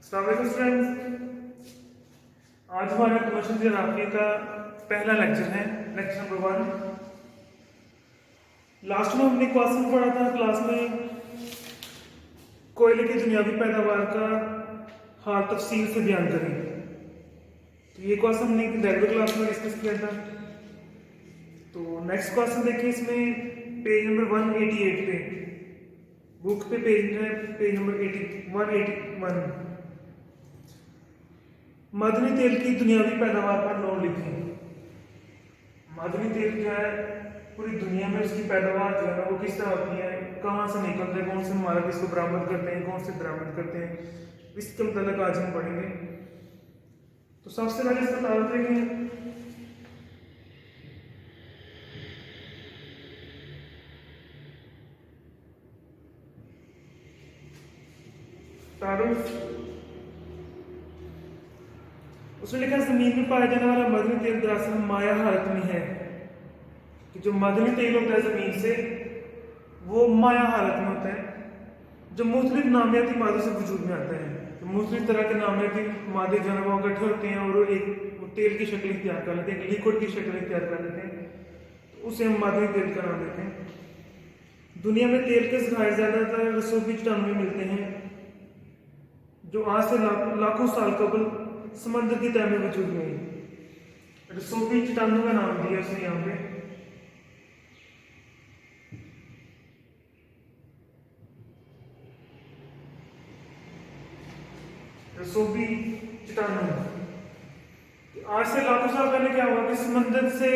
Students, आज हमारा commercial geography का पहला लेक्चर है, लेक्चर नंबर 1। लास्ट में हमने क्वेश्चन पढ़ा था क्लास में कोयले की दुनियावी पैदावार का हाल तफसील से बयान करें। तो ये क्वेश्चन हमने रेगुलर क्लास में डिस्कस किया था। तो नेक्स्ट क्वेश्चन देखिए, इसमें पेज नंबर 188 पे, बुक पे पेज है पेज नंबर 181। मदनी तेल की दुनियावी पैदावार पर नोट लिखें। मदनी तेल क्या है, पूरी दुनिया में उसकी पैदावार जो है ना वो किस तरह होती है, कहाँ से निकलते हैं, कौन से ममालिक इसको बरामद करते हैं, कौन से दरामद करते हैं, इसके मतलब आज हम पढ़ेंगे। तो सबसे पहले इसका तारुफ देखें। तारुफ उसने लिखा, जमीन में पाया जाने वाला मदनी तेल दरअसल माया हालत में है। कि जो मदनी तेल होता है जमीन से वो माया हालत में होता है, जो मुख्तलिफ नामियाती मादों से वजूद में आता है। तो मुख्तलिफ तरह के नामियाती मादे जो है वो इकट्ठे होते हैं और एक तेल की शक्ल इख्तियार कर लेते हैं, एक लिक्विड की शक्ल इख्तियार कर लेते हैं। तो उसे हम मदनी तेल का नाम देते हैं। दुनिया में तेल के ज़खायर ज़्यादातर रसूखी चट्टानों में मिलते हैं, जो आज से लाखों साल कबल समंदर की तह में वजूद में है। रसूखी चट्टानों का नाम दिया उसने यहाँ पे। रसूखी चट्टानों, आज से लाखों साल पहले क्या हुआ कि समंदर से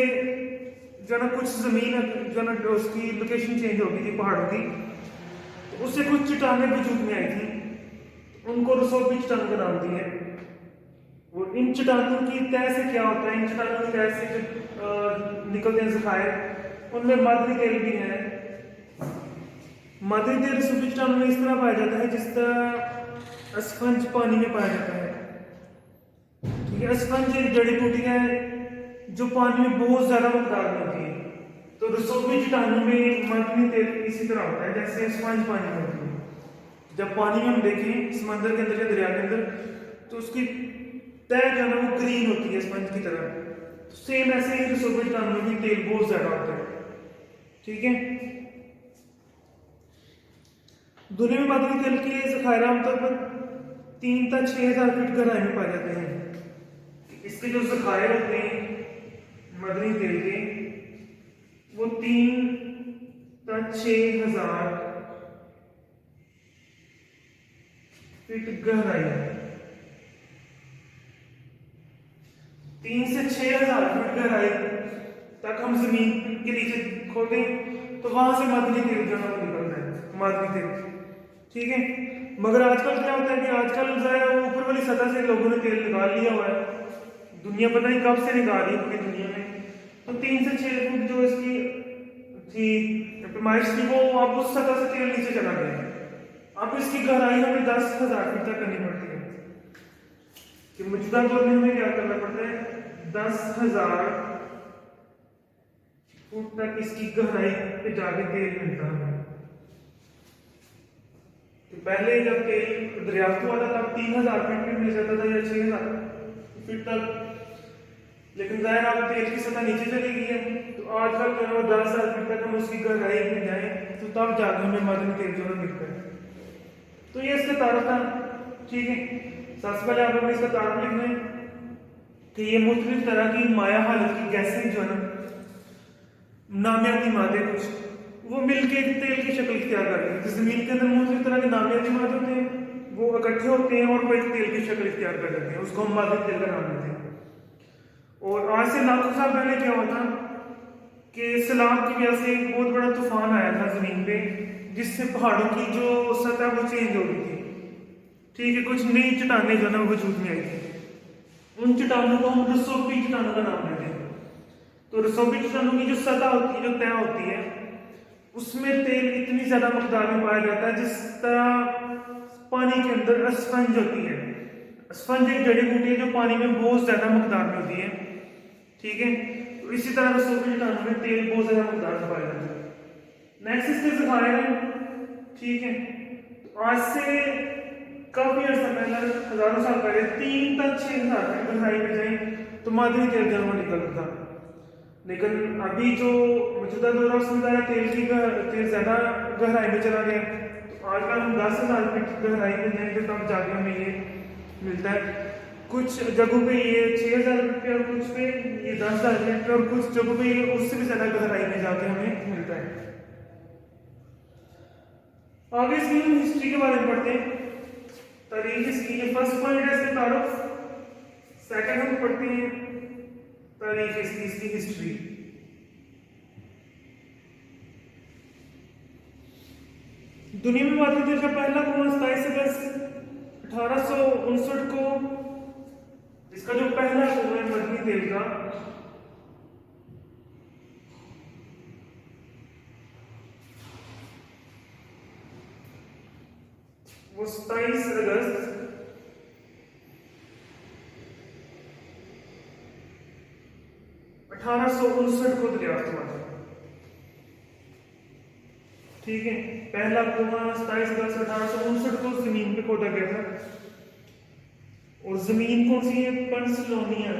जो ना कुछ जमीन जो ना उसकी लोकेशन चेंज हो गई थी पहाड़ों की, तो उससे कुछ चट्टानें वजूद में आई थी, उनको रसूखी चट्टानों का नाम दिया है। और इन चट्टानों की तह से क्या होता है, इन चट्टानों की तह से जो निकलते हैं ज़खायर, उनमें मदनी तेल भी है। मदनी तेल रसूखी चट्टानों में इस तरह पाया जाता है जिस तरह स्पंज पानी में पाया जाता है। ठीक है, स्पंज एक जड़ी बूटी है जो पानी में बहुत ज्यादा मकदार में होती है। तो रसूखी चट्टानों में मदनी तेल इसी तरह होता है जैसे स्पंज पानी में होती है। जब पानी में हम देखें समंदर के अंदर या दरिया के अंदर, तो उसकी तह जो है वो ग्रीन होती है स्पंज की तरह। तो सेम ऐसे ही रसूखी चट्टानों में भी तेल बहुत ज्यादा होता है। ठीक है, दुनिया में मदनी तेल के ज़खायर आमतौर पर 3 से 6 हज़ार फीट गहराई में पाए जाते हैं। इसके जो ज़खायर होते हैं मदनी तेल के, वो 3 से 6 हज़ार फीट गहराई है। 3 से 6 हज़ार फीट गहराई तक हम जमीन के नीचे खोदें तो वहां से मदनी तेल जो है निकलता है, मदनी तेल। ठीक है, मगर आजकल क्या होता है कि आजकल ऊपर वाली सतह से लोगों ने तेल निकाल लिया हुआ है। दुनिया पता नहीं कब से निकाल रही है पूरी दुनिया में। तो 3 से 6 फुट जो इसकी थी पैमाइश थी, वो अब उस सतह से तेल नीचे चला गया। अब इसकी गहराई हमें 10,000 फीट तक करनी पड़ती है। कि मौजूदा दौर में हमें क्या करना पड़ता है, 10,000 फुट तक इसकी गहराई पे जाके तेल मिलता है। तो पहले जब तेल दरियाफ्त हुआ था तब 3,000 फीट में मिल जाता था या 6,000 फीट तक, लेकिन जाहिर अब तेल की सतह नीचे चली गई है। तो आजकल जो है 10,000 फीट तक हम उसकी गहराई में जाए तो तब जाकर हमें मदनी तेल जो है मिलता है। तो ये इसका तारुफ था। ठीक है, सबसे पहले आप लोगों ने इसका तारुफ लिखना है कि ये मुख्तलिफ तरह की माया हालत की गैसें जो है ना, नामियाती मादे कुछ, वो मिलके तेल की शक्ल इख्तियार करते हैं। तो जमीन के अंदर मुख्तलिफ तरह के नामियाती मादे होते हैं, वो इकट्ठे होते हैं और वो एक तेल की शक्ल इख्तियार कर लेते हैं, उसको हम मदनी तेल का नाम देते हैं। और आज से लाखों साल पहले क्या हुआ था कि सैलाब की वजह से एक बहुत बड़ा तूफान आया था जमीन पे, जिससे पहाड़ों की जो सतह वो चेंज हो गई थी। ठीक है, कुछ नई चट्टानें जो है ना वजूद में आई थी। उन चट्टानों को हम रसूखी चट्टानों का नाम देते हैं। तो रसूखी चट्टानों की जो सतह होती है, जो तह होती है, उसमें तेल इतनी ज्यादा मकदार में पाया जाता है जिस तरह पानी के अंदर स्पंज होती है। स्पंज एक जड़ी बूटी है जो पानी में बहुत ज्यादा मकदार में होती है। ठीक है, तो इसी तरह रसूखी चट्टानों में तेल बहुत ज्यादा मकदार में पाया जाता है। नेक्स्ट इसके ज़खायर है। ठीक है, तो आज से काफी अर्सा पहले हजारों साल पहले 3 तक 6 हजार फीट गहराई में जाए तो मादनी तेल जमा निकलता था। लेकिन अभी जो मौजूदा दौर है उसमें तेल ज्यादा गहराई में चला गया। तो आजकल हम 10,000 फीट गहराई में जाएंगे तब जाके हमें ये मिलता है। कुछ जगहों पे ये 6,000 फीट पे और कुछ पे ये 10,000 फीट पे और कुछ जगहों पे ये उससे भी ज्यादा गहराई में जाके हमें मिलता है। आगे इसकी हम हिस्ट्री के बारे में पढ़ते हैं। तारीख इसकी ये फर्स्ट पॉइंट है इसके तारुफ। सेकंड हम पढ़ते हैं तारीख इसकी हिस्ट्री। दुनिया में मादनी तेल का पहला कुआं 27 अगस्त 1859 को, इसका जो पहला कुआं है मादनी तेल का, वो 27 अगस्त 1859 को दरियाफ्त हुआ था। ठीक है, पहला कुआं 27 अगस्त 1859 को जमीन पे खोदा गया था। और जमीन कौन सी है? पेंसिल्वेनिया।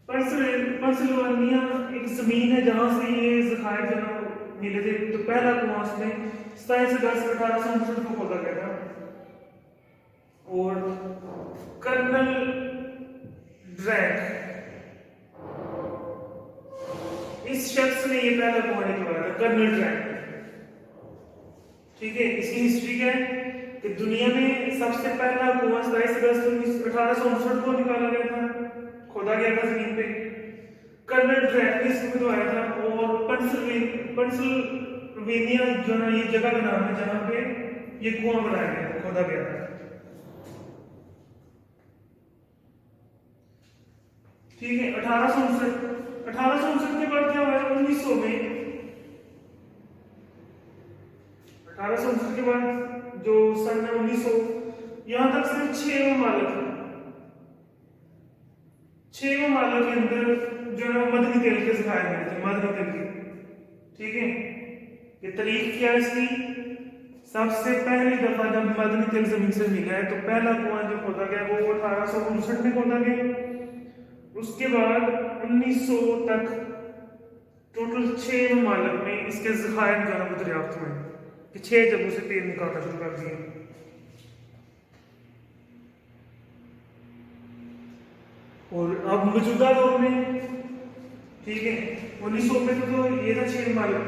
पेंसिल्वेनिया एक जमीन है जहां से ये जखायर जो मिले थे। तो पहला कुआं उसमें 27 अगस्त 1859 को खोदा गया था। और कर्नल ड्रैक, इस शख्स ने ये पहला कुआं निकलवाया था, कर्नल ड्रैक। ठीक है, इसकी हिस्ट्री क्या है कि दुनिया में सबसे पहला कुआं 27 अगस्त 1859 को निकाला गया था, खोदा गया था जमीन पे। कर्नल ड्रैक ने इसको खुदवाया था। और पेंसिल्वेनिया जो ना ये जगह का नाम है जहां पे ये कुआं बनाया गया, खोदा गया था। ठीक है, 1859 के बाद क्या हुआ? 1900 में 1859 के बाद जो सन है 1900, यहां तक सिर्फ 6 ममालिक थे। 6 ममालिक के अंदर जो है मदनी तेल के जखायर मिले थे, मदनी तेल के। ठीक है, ये तारीख क्या है इसकी? सबसे पहली दफा जब मदनी तेल जमीन से मिला है तो पहला कुआं जो खोदा गया वो 1859 में खोदा गया। उसके बाद 1900 तक टोटल 6 ममालिक में इसके जखायर जो है वो दरियाफ्त हुए कि 6 जगहों से तेल निकालना शुरू कर दिया। और अब मौजूदा दौर में, ठीक है, 1900 में तो ये था 6 ममालिक।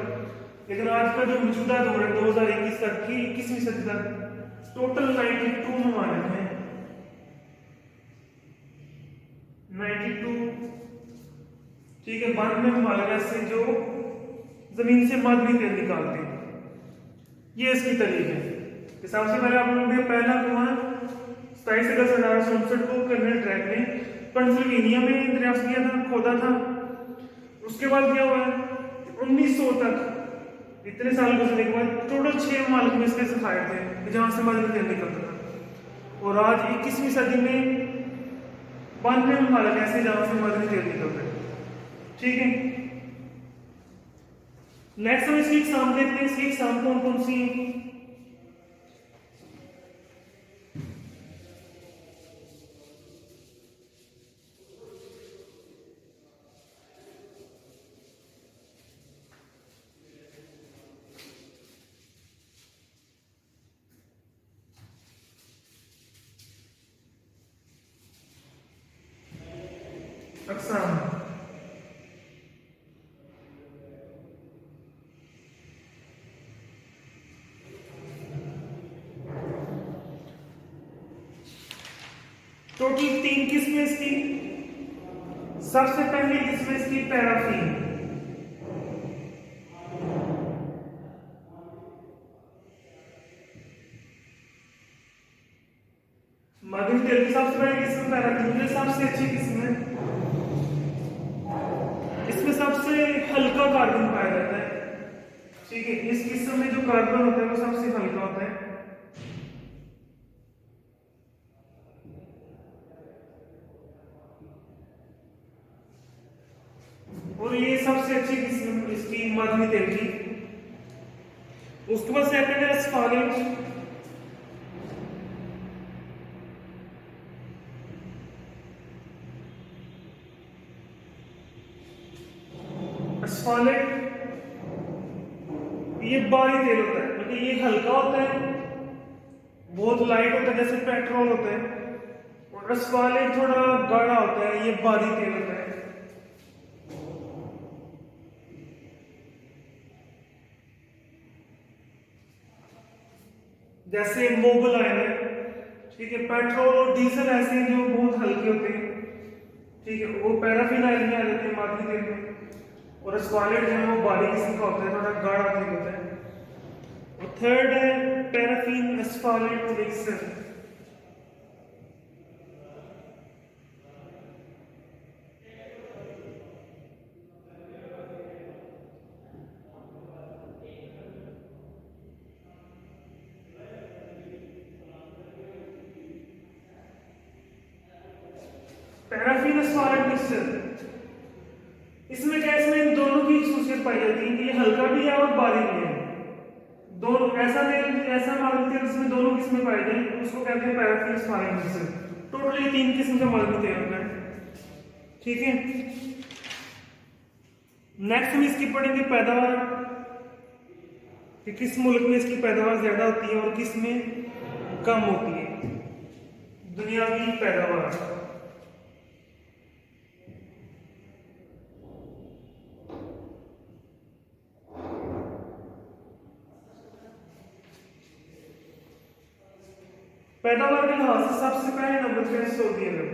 लेकिन आज का जो मौजूदा दौर है 2021 तक की 21वीं सदी तक टोटल 92 ममालिक हैं। 92, ठीक है, 92 ममालिक ऐसे जो जमीन से मादनी तेल निकालते हैं। ये इसकी तारीख है कि सबसे पहले आप लोगों ने पहला कुआं 27 अगस्त 1859 को कर्नल ड्रैक ने पेंसिल्वेनिया में दरियाफ्त किया था, खोदा था। उसके बाद क्या हुआ? 1900 तक इतने साल गुजरने के बाद टोटल 6 ममालिक में इसके जखायर थे जहां से मादनी तेल निकलता था। और आज 21वीं सदी में 92 ममालिक ऐसे जहां से मादनी तेल निकलता है। ठीक है, नेक्स्ट हम इसकी एग्जाम देखते हैं। इसकी एग्जाम कौन कौन सी है? अक्साम, टोटल 3 किस्में इसकी। सबसे पहली किस्म इसकी पैराफिन। मादनी तेल की सबसे पहली किस्म पैराफिन, सबसे अच्छी किस्म है। इसमें सबसे हल्का कार्बन पाया जाता है। ठीक है, इस किस्म में जो कार्बन होता है वो सबसे हल्का होता है। और ये सबसे अच्छी किस्म इसकी मधुनी तेल की। उसके बाद सेकंड है एस्फालेट। एस्फालेट ये बारी तेल होता है, मतलब ये हल्का होता है, बहुत लाइट होता है जैसे पेट्रोल होता है। और एस्फालेट थोड़ा गाढ़ा होता है, ये बारी तेल होता है। जैसे मोबिलाइन है, ठीक है, पेट्रोल और डीजल ऐसे हैं जो बहुत हल्के होते हैं, ठीक है, वो पैराफिन ऑयल में आ जाते हैं मारुति तेल में। और एस्फालेट जो है वो बारीक किस्म का होता है, थोड़ा गाढ़ा तेल होता है। और थर्ड है पैराफिन एस्फालेट मिक्सर। पैराफिन एस्फालेट मिक्सर, इसमें क्या है, इसमें इन दोनों की खासियत पाई जाती है कि ये हल्का भी है और बारीक भी है। दोनों ऐसा तेल, ऐसा मारुति तेल जिसमें दोनों किस्में पाई जाए उसको कहते हैं पैराफिन एस्फालेट मिक्सर। टोटली 3 किस्म का मारुति तेल होता है, ठीक है। नेक्स्ट हम इसकी पढ़ेंगे पैदावार, कि किस मुल्क में इसकी पैदावार ज्यादा होती है और किस में कम होती है, दुनियावी पैदावार। पैदावार के लिहाज से सबसे पहले नंबर पे है सऊदी अरब।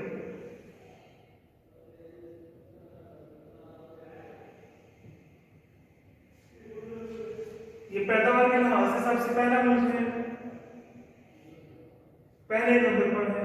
ये पैदावार के लिहाज से सबसे पहला मुल्क है, पहले नंबर पर है।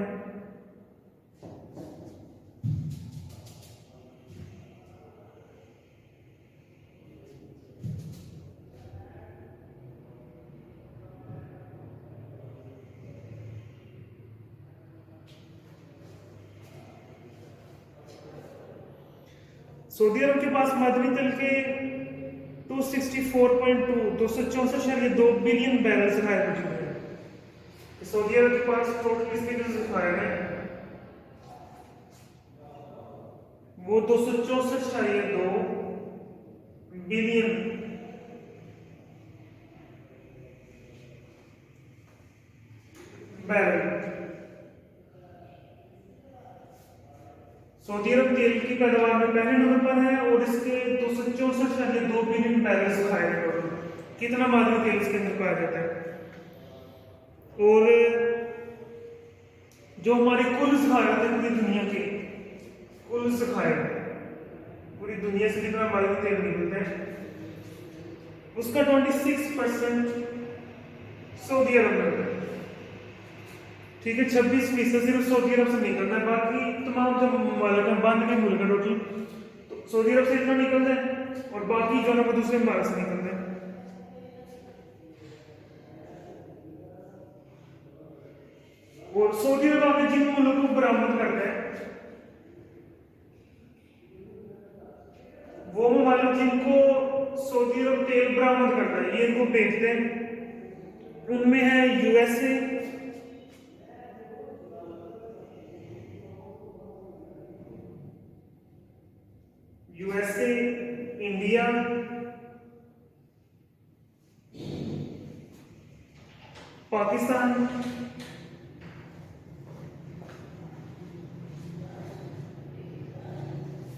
सऊदी अरब के पास मादनी तेल के 264.2 बिलियन बैरल जखायर मौजूद है। सऊदी अरब के पास टोटल इसके जो जखायर है वो 264.2 बिलियन बैरल। सऊदी अरब तेल की पैदावार में पहले नंबर पर है और इसके 264.2 बिलियन बैरल जखायर है। कितना मादनी तेल इसके अंदर पाया जाता है। और जो हमारी कुल जखायर है पूरी दुनिया के, कुल जखायर पूरी दुनिया से कितना मादनी तेल निकलता है उसका 26% सऊदी अरब में होता है, ठीक है। 26% सिर्फ सऊदी अरब से निकलता है, बाकी तमाम जो मुल्क है, 92 मुल्क है टोटल, तो सऊदी अरब से इतना निकलता है और बाकी जो है वो दूसरे मुल्क से निकलता है। और सऊदी अरब आगे जिन मुल्कों को बरामद करता है वो मुल्क जिनको सऊदी अरब तेल बरामद करता है, ये इनको बेचते हैं, उनमें है यूएसए, इंडिया, पाकिस्तान,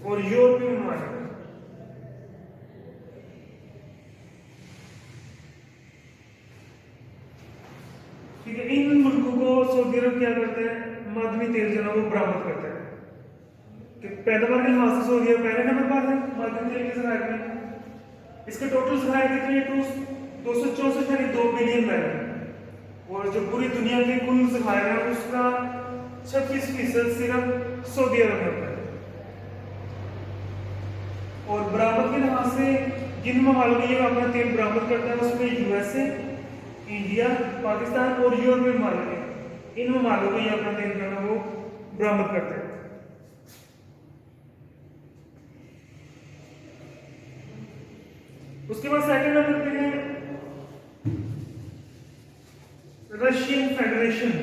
और यूरोपीय ममालिक। ठीक है, इन मुल्कों को सऊदी अरब क्या करते हैं, मादनी तेल जो है वो बरामद करता है। कि पैदावार के लिहाज से सऊदी अरब पहले नंबर पर है मादनी तेल के जखायर में। इसके टोटल जखायर कितने, 264.2 बिलियन बैरल। और जो पूरी दुनिया के कुल जखायर है उसका 26% सिर्फ सऊदी अरब में होता है। और बरामद के लिहाज से जिन ममालिक में ये अपना तेल बरामद करता है उसमें यूएसए, इंडिया, पाकिस्तान और यूरोपीय ममालिक है। इन ममालिकों को ये अपना तेल जो है वो बरामद करते हैं। उसके बाद सेकंड नंबर पे है रशियन फेडरेशन।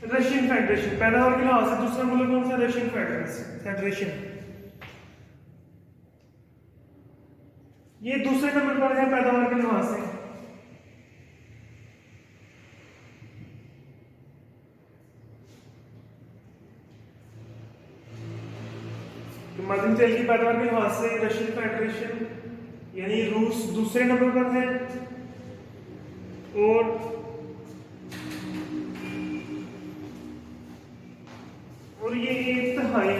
रशियन फेडरेशन पैदावार के लिहाज से दूसरा मुल्क कौन सा? Russian federation. ये दूसरे नंबर पर है पैदावार के लिहाज से। तो मध्यम तेल की पैदावार के लिहाज से रशियन फेडरेशन यानी रूस दूसरे नंबर पर है। और ये एक तिहाई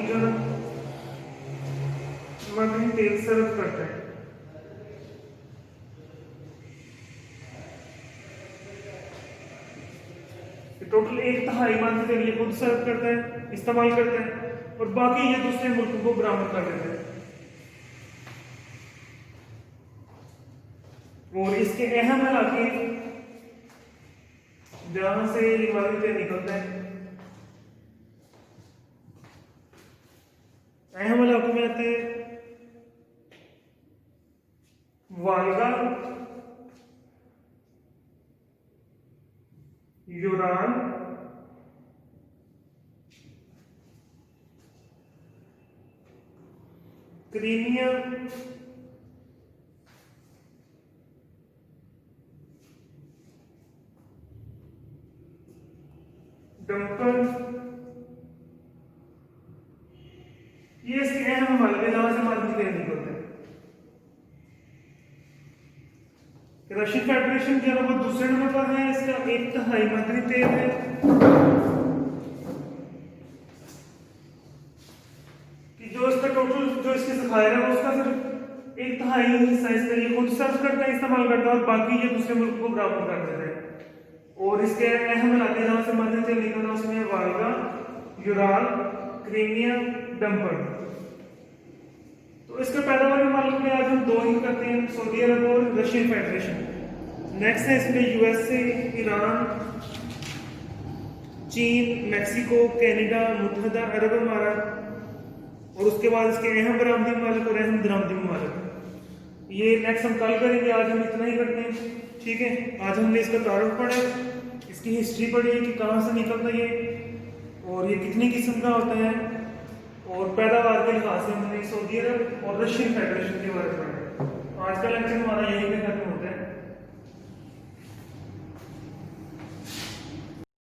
जो मध्यम तेल सर्व करता है। टोटल एक तिहाई मध्यम तेल ये खुद सर्व करता है, इस्तेमाल करता है, और बाकी ये दूसरे मुल्कों को बरामद कर देता है। और इसके अहम इलाके जहां से ये मध्यम तेल निकलता है, अहम इलाकों में आते हैं वाल्गा, यूरान, क्रीमिया, डंपर, ये इसके अहम हमारे जहां से मध्यम तेल निकलते हैं। रशियन फेडरेशन जो है वो दूसरे नंबर पर है, इसका एक तिहाई मध्यम तेल है। कि जो इसका टोटल जो इसके जखायर है उसका सिर्फ एक तिहाई हिस्सा इसका ये खुद सर्व करता है, इस्तेमाल करता है, और बाकी ये दूसरे मुल्क को बरामद कर देता है। और इसके अहम इलाके जहां से मध्यम तेल निकलता है उसमें वाल्गा, यूराल, क्रीमिया, डंपर। तो इसका पैदावार के मामले में आज हम दो ही करते हैं, सऊदी अरब और रशियन फेडरेशन। नेक्स्ट है इसमें यूएसए, ईरान, चीन, मैक्सिको, कनाडा, मुत्तहदा अरब अमारात, और उसके बाद इसके अहम बरामदी ममालिक और अहम दरामदी ममालिक। ये नेक्स्ट हम कल करेंगे, आज हम इतना ही करते हैं। ठीक है, आज हमने इसका तारुफ पढ़ा, इसकी हिस्ट्री पढ़ी कि कहाँ से निकलता है और ये कितनी किस्म का होता है, और पैदावार के लिहाज से हमने सऊदी अरब और रशियन फेडरेशन के बारे में पढ़ा। आज का लेक्चर हमारा यही